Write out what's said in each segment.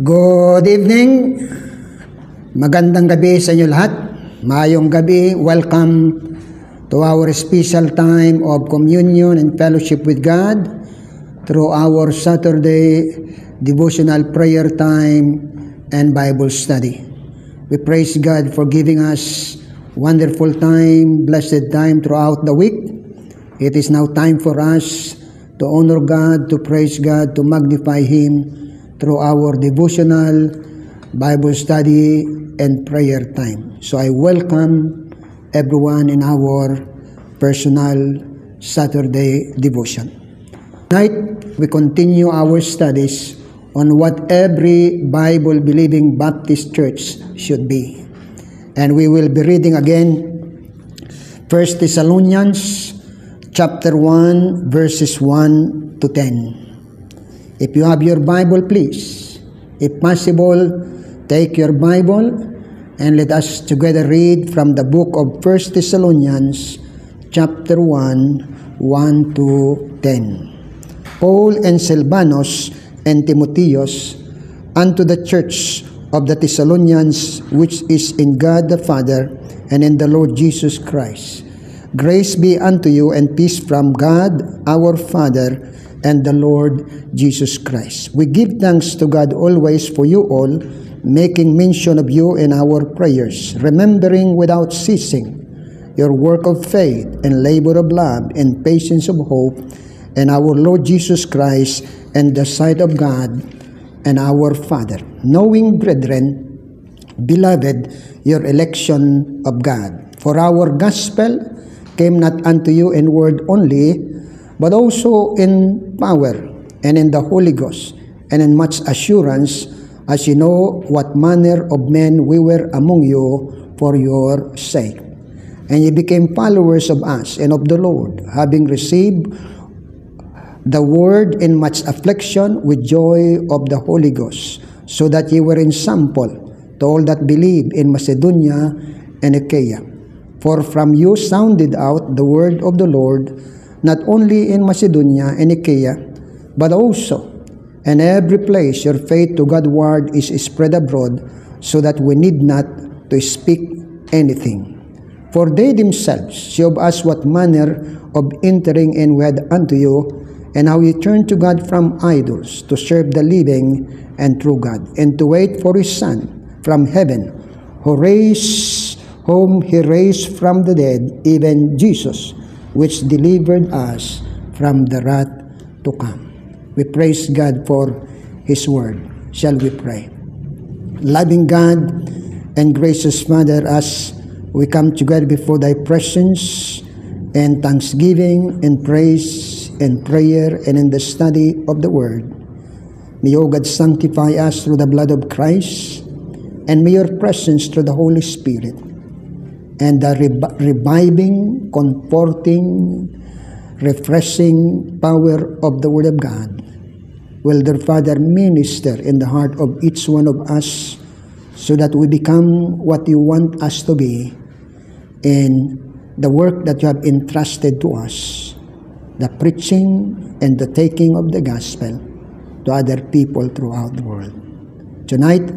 Good evening. Magandang gabi sa inyo lahat. Mayong gabi. Welcome to our special time of communion and fellowship with God through our Saturday devotional prayer time and Bible study. We praise God for giving us wonderful time, blessed time throughout the week. It is now time for us to honor God, to praise God, to magnify Him through our devotional, Bible study, and prayer time. So I welcome everyone in our personal Saturday devotion. Tonight, we continue our studies on what every Bible-believing Baptist church should be. And we will be reading again 1 Thessalonians chapter 1, verses 1 to 10. If you have your Bible, please, if possible, take your Bible and let us together read from the book of 1 Thessalonians chapter 1, 1 to 10. Paul and Silvanus and Timotheus, unto the church of the Thessalonians, which is in God the Father and in the Lord Jesus Christ. Grace be unto you and peace from God our Father and the Lord Jesus Christ. We give thanks to God always for you all, making mention of you in our prayers, remembering without ceasing your work of faith and labor of love and patience of hope in our Lord Jesus Christ and the sight of God and our Father, knowing, brethren, beloved, your election of God. For our gospel came not unto you in word only, but also in power and in the Holy Ghost and in much assurance, as you know what manner of men we were among you for your sake. And ye became followers of us and of the Lord, having received the word in much affliction with joy of the Holy Ghost, so that ye were in sample to all that believe in Macedonia and Achaia. For from you sounded out the word of the Lord, not only in Macedonia and Achaia, but also in every place your faith to Godward is spread abroad, so that we need not to speak anything. For they themselves show us what manner of entering in we had unto you, and how you turned to God from idols, to serve the living and true God, and to wait for His Son from heaven, whom He raised from the dead, even Jesus, which delivered us from the wrath to come. We praise God for His word. Shall we pray? Loving God and gracious Father, as we come together before Thy presence in thanksgiving and praise and prayer and in the study of the word, may O God sanctify us through the blood of Christ, and may your presence through the Holy Spirit and the reviving, comforting, refreshing power of the Word of God will, their Father, minister in the heart of each one of us, so that we become what you want us to be in the work that you have entrusted to us, the preaching and the taking of the gospel to other people throughout the world. Tonight,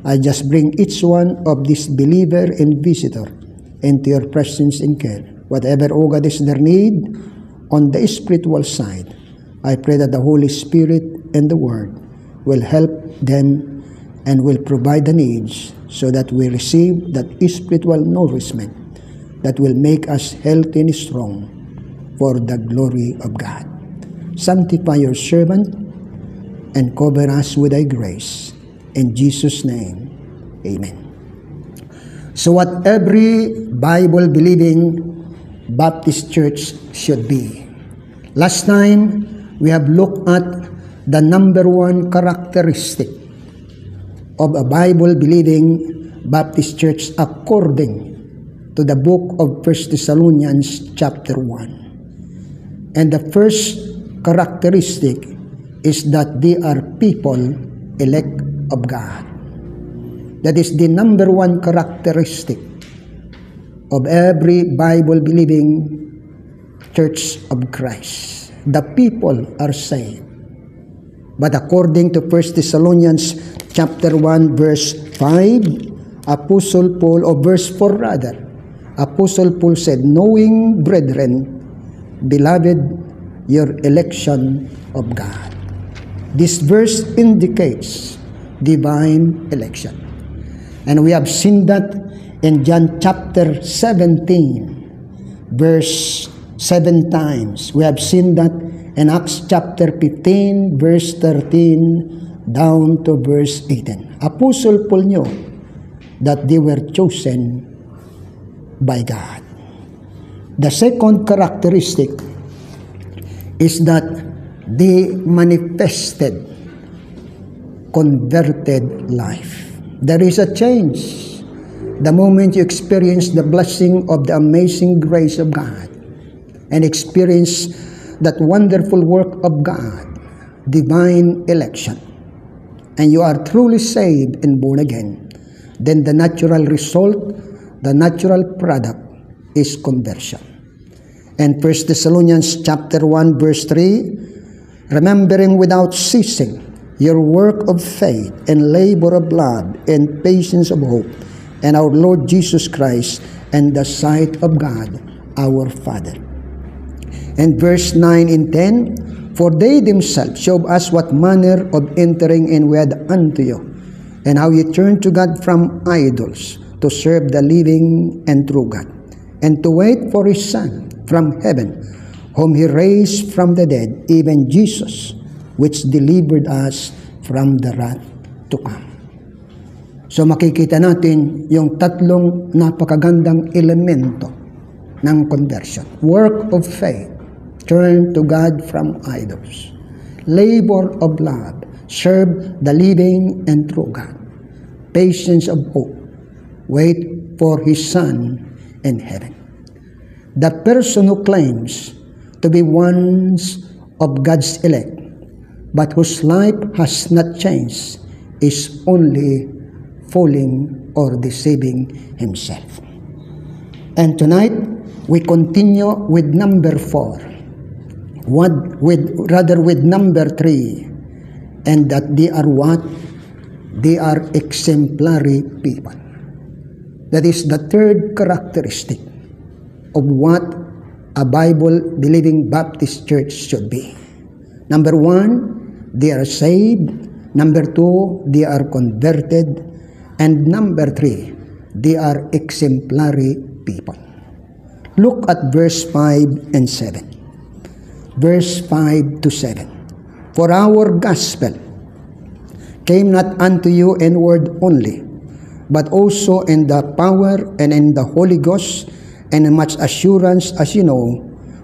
I just bring each one of this believer and visitor into your presence and care. Whatever, O God, is their need on the spiritual side, I pray that the Holy Spirit and the Word will help them and will provide the needs, so that we receive that spiritual nourishment that will make us healthy and strong for the glory of God. Sanctify your servant and cover us with thy grace. In Jesus' name, amen. So what every Bible-believing Baptist church should be. Last time, we have looked at the number one characteristic of a Bible-believing Baptist church according to the book of 1 Thessalonians chapter 1. And the first characteristic is that they are people elect of God. That is the number one characteristic of every Bible-believing church of Christ. The people are saved. But according to 1 Thessalonians chapter 1 verse 5, Apostle Paul, or verse 4 rather, Apostle Paul said, knowing, brethren, beloved, your election of God. This verse indicates divine election. And we have seen that in John chapter 17, verse 7 times. We have seen that in Acts chapter 15, verse 13, down to verse 18. Apostle Paul knew that they were chosen by God. The second characteristic is that they manifested converted life. There is a change the moment you experience the blessing of the amazing grace of God and experience that wonderful work of God, divine election, and you are truly saved and born again. Then the natural result, the natural product is conversion. And 1 Thessalonians chapter 1 verse 3, remembering without ceasing your work of faith and labor of love and patience of hope and our Lord Jesus Christ and the sight of God our Father. And verse 9 and 10, for they themselves show us what manner of entering in we had unto you, and how you turned to God from idols to serve the living and true God, and to wait for his Son from heaven, whom he raised from the dead, even Jesus, which delivered us from the wrath to come. So makikita natin yung tatlong napakagandang elemento ng conversion. Work of faith, turn to God from idols. Labor of love, serve the living and true God. Patience of hope, wait for his Son in heaven. The person who claims to be one of God's elect, but whose life has not changed, is only fooling or deceiving himself. And tonight, we continue with number 4. With number 3, and that they are what? They are exemplary people. That is the third characteristic of what a Bible-believing Baptist church should be. Number 1, they are saved. Number 2, they are converted. And number 3, they are exemplary people. Look at verse 5 and 7. Verse 5 to 7. For our gospel came not unto you in word only, but also in the power and in the Holy Ghost, and in much assurance, as you know,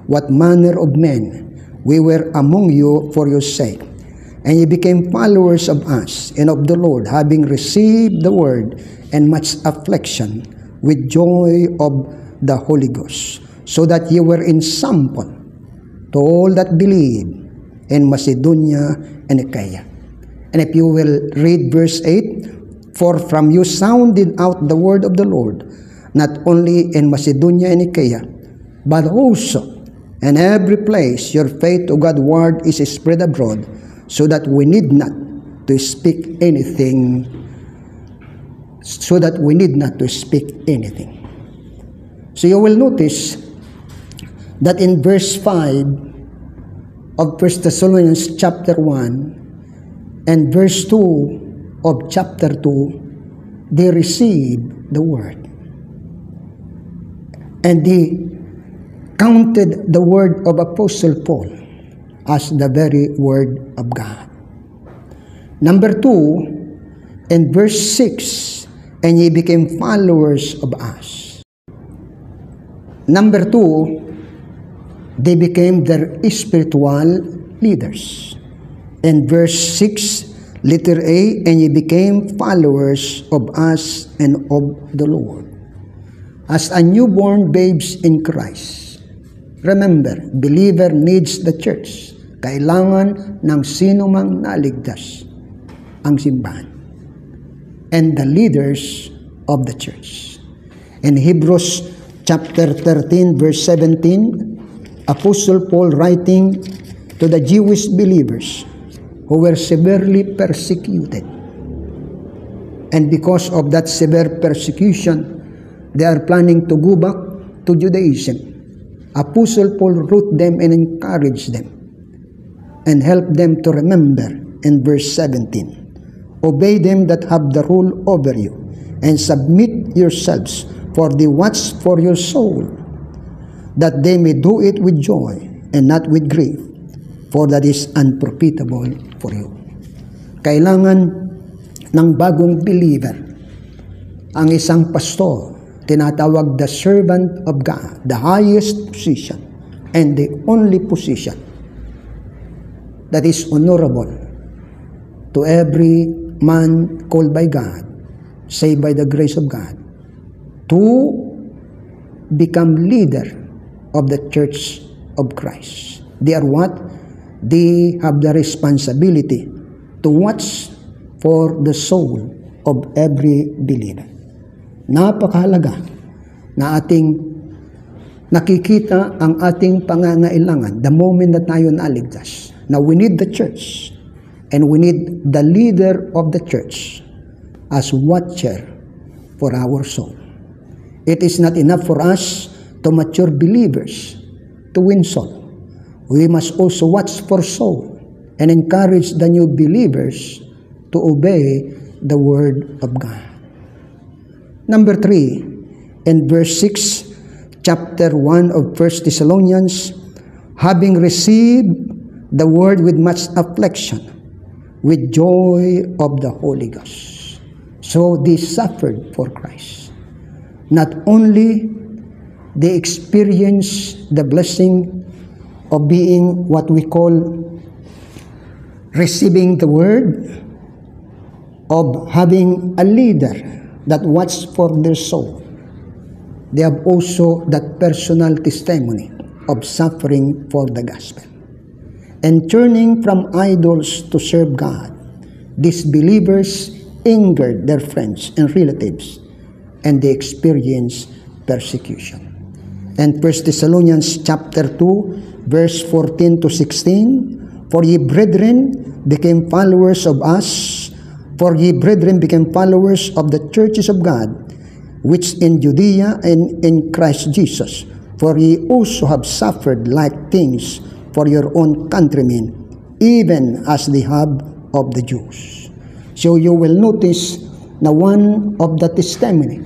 what manner of men we were among you for your sake. And ye became followers of us and of the Lord, having received the word and much affliction with joy of the Holy Ghost, so that ye were in sample to all that believe in Macedonia and Achaia. And if you will read verse 8, for from you sounded out the word of the Lord, not only in Macedonia and Achaia, but also in every place your faith to God's word is spread abroad, so that we need not to speak anything. So you will notice that in verse 5 of 1 Thessalonians chapter 1 and verse 2 of chapter 2, they received the word. And they counted the word of Apostle Paul as the very word of God. Number 2, in verse 6, and ye became followers of us. Number 2, they became their spiritual leaders. In verse 6, letter A, and ye became followers of us and of the Lord. As a newborn babes in Christ, remember, believer needs the church. Kailangan ng sino mang naligtas ang simbahan and the leaders of the church. In Hebrews chapter 13 verse 17, Apostle Paul writing to the Jewish believers who were severely persecuted. And because of that severe persecution, they are planning to go back to Judaism. Apostle Paul wrote them and encouraged them and helped them to remember in verse 17. Obey them that have the rule over you, and submit yourselves for the watch for your soul, that they may do it with joy and not with grief, for that is unprofitable for you. Kailangan ng bagong believer ang isang pastor, tinatawag the servant of God, the highest position and the only position that is honorable to every man called by God, saved by the grace of God, to become leader of the church of Christ. They are what? They have the responsibility to watch for the soul of every believer. Napakahalaga na ating nakikita ang ating pangangailangan the moment na tayo naligtas. Now we need the church, and we need the leader of the church as watcher for our soul. It is not enough for us to mature believers to win soul. We must also watch for soul and encourage the new believers to obey the word of God. Number 3, in verse 6, chapter 1 of 1 Thessalonians, having received the word with much affliction, with joy of the Holy Ghost. So they suffered for Christ. Not only they experienced the blessing of being what we call receiving the word, of having a leader that watches for their soul. They have also that personal testimony of suffering for the gospel. And turning from idols to serve God, these believers angered their friends and relatives, and they experienced persecution. And 1 Thessalonians chapter 2, verse 14 to 16, For ye brethren became followers of us, for ye brethren became followers of the churches of God, which in Judea and in Christ Jesus. For ye also have suffered like things for your own countrymen, even as they have of the Jews. So you will notice na one of the testimony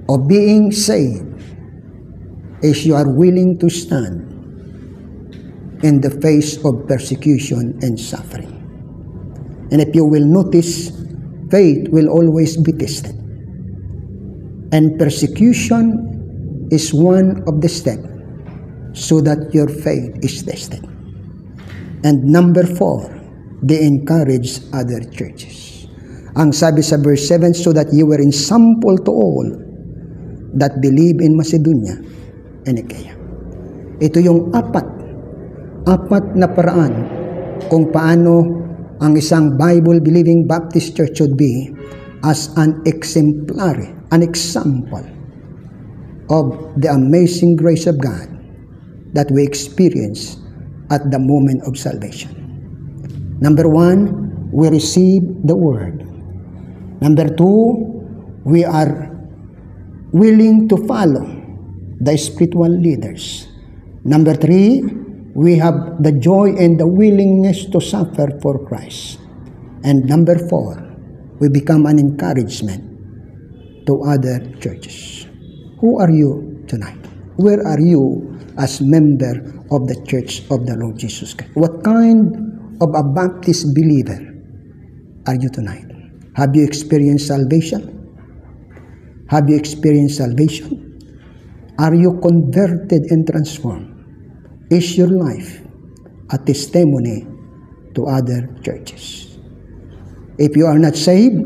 of being saved is you are willing to stand in the face of persecution and suffering. And if you will notice, faith will always be tested. And persecution is one of the steps so that your faith is tested. And number 4, they encourage other churches. Ang sabi sa verse 7, so that you were in sample to all that believe in Macedonia and Achaia. Ito yung apat na paraan kung paano ang isang Bible-believing Baptist church should be as an exemplary, an example of the amazing grace of God that we experience at the moment of salvation. Number 1, we receive the word. Number 2, we are willing to follow the spiritual leaders. Number 3, we have the joy and the willingness to suffer for Christ. And number 4, we become an encouragement to other churches. Who are you tonight? Where are you as member of the Church of the Lord Jesus Christ? What kind of a Baptist believer are you tonight? Have you experienced salvation? Have you experienced salvation? Are you converted and transformed? Is your life a testimony to other churches? If you are not saved,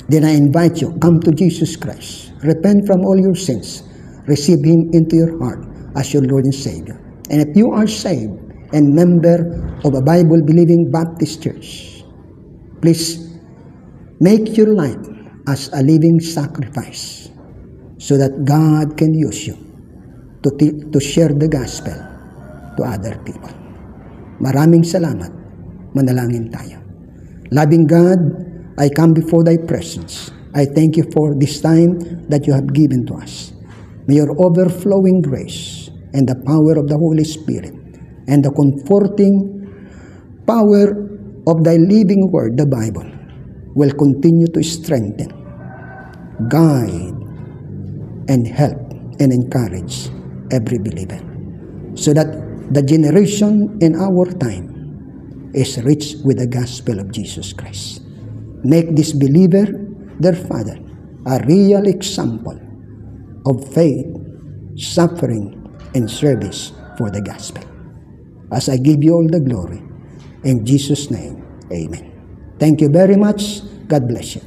then I invite you, come to Jesus Christ. Repent from all your sins. Receive Him into your heart as your Lord and Savior. And if you are saved and member of a Bible-believing Baptist church, please make your life as a living sacrifice so that God can use you to share the gospel to other people. Maraming salamat. Manalangin tayo. Loving God, I come before thy presence. I thank you for this time that you have given to us. May your overflowing grace and the power of the Holy Spirit and the comforting power of thy living word, the Bible, will continue to strengthen, guide, and help and encourage every believer, so that the generation in our time is rich with the gospel of Jesus Christ. Make this believer, their father, a real example of faith, suffering, and service for the gospel. As I give you all the glory, in Jesus' name, amen. Thank you very much. God bless you.